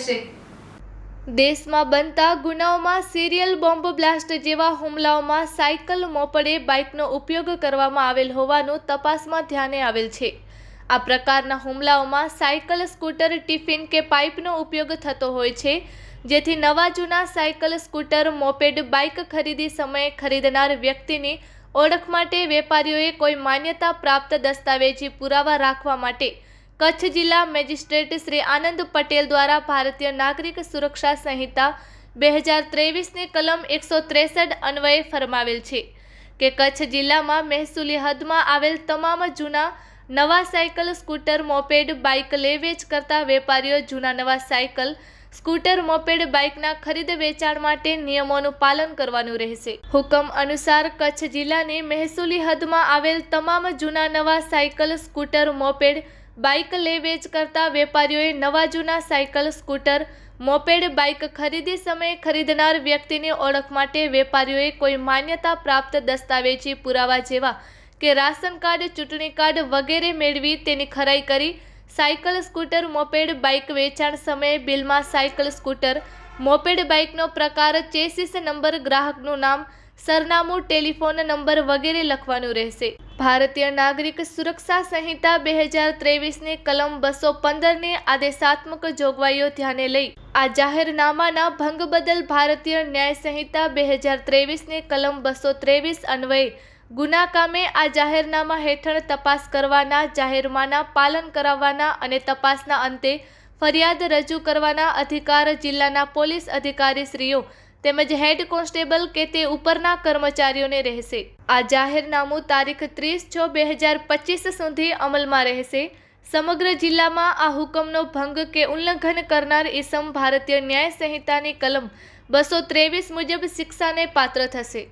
રહેશે। દેશમાં બનતા ગુનાઓમાં સિરિયલ બોમ્બ બ્લાસ્ટ જેવા હુમલાઓમાં સાયકલ મોપડે બાઇકનો ઉપયોગ કરવામાં આવેલ હોવાનું તપાસમાં ધ્યાને આવેલ છે। આ પ્રકારના હુમલાઓમાં સાયકલ, સ્કૂટર, ટિફિન કે પાઇપનો ઉપયોગ થતો હોય છે, જેથી નવા જૂના સાયકલ, સ્કૂટર, મોપેડ, બાઇક ખરીદી સમયે ખરીદનાર વ્યક્તિની ઓળખ માટે વેપારીઓએ કોઈ માન્યતા પ્રાપ્ત દસ્તાવેજી પુરાવા રાખવા માટે કચ્છ જિલ્લા મેજિસ્ટ્રેટ શ્રી આનંદ પટેલ દ્વારા ભારતીય નાગરિક સુરક્ષા સંહિતા 2023ની કલમ 163 અન્વયે ફરમાવેલ છે કે કચ્છ જિલ્લામાં મહેસૂલી હદમાં આવેલ તમામ જૂના નવા સાયકલ, સ્કૂટર, મોપેડ, બાઇક લે વેચ કરતા વેપારીઓ જૂના નવા સાયકલ, સ્કૂટર, મોપેડ, બાઇકના ખરીદ વેચાણ માટે નિયમોનું પાલન કરવાનું રહેશે। હુકમ અનુસાર કચ્છ જિલ્લાની મહેસૂલી હદમાં આવેલ તમામ જૂના નવા સાયકલ, સ્કૂટર, મોપેડ, બાઇક લે વેચ કરતા વેપારીઓએ નવા જૂના સાયકલ, સ્કૂટર, મોપેડ, બાઇક ખરીદી સમયે ખરીદનાર વ્યક્તિની ઓળખ માટે વેપારીઓએ કોઈ માન્યતા પ્રાપ્ત દસ્તાવેજી પુરાવા જેવા કે રાશન કાર્ડ, ચૂંટણી કાર્ડ વગેરે મેળવી તેની ખરાઈ કરી સાયકલ, સ્કૂટર, મોપેડ, બાઇક વેચાણ સમયે બિલમાં સાયકલ, સ્કૂટર, મોપેડ, બાઇકનો પ્રકાર, ચેસીસ નંબર, ગ્રાહકનું નામ, સરનામું, ટેલિફોન નંબર વગેરે લખવાનું રહેશે। ભારતીય નાગરિક સુરક્ષા સંહિતા 2023ની કલમ 215ની આદેશાત્મક જોગવાઈઓ ધ્યાને લઈ આ જાહેરનામાના ભંગ બદલ ભારતીય ન્યાય સંહિતા 2023ની કલમ 223 અન્વયે ગુના કામે આ જાહેરનામા હેઠળ તપાસ કરવાના, જાહેરનામાના પાલન કરાવવાના અને તપાસના અંતે ફરિયાદ રજૂ કરવાના અધિકાર જિલ્લાના પોલીસ અધિકારીશ્રીઓ તેમજ હેડ કોન્સ્ટેબલ કે તે ઉપરના કર્મચારીઓને રહેશે। આ જાહેરનામું તારીખ 30/6/2025 સુધી અમલમાં રહેશે। સમગ્ર જિલ્લામાં આ હુકમનો ભંગ કે ઉલ્લંઘન કરનાર ઇસમ ભારતીય ન્યાય સંહિતાની કલમ 223 મુજબ શિક્ષાને પાત્ર થશે।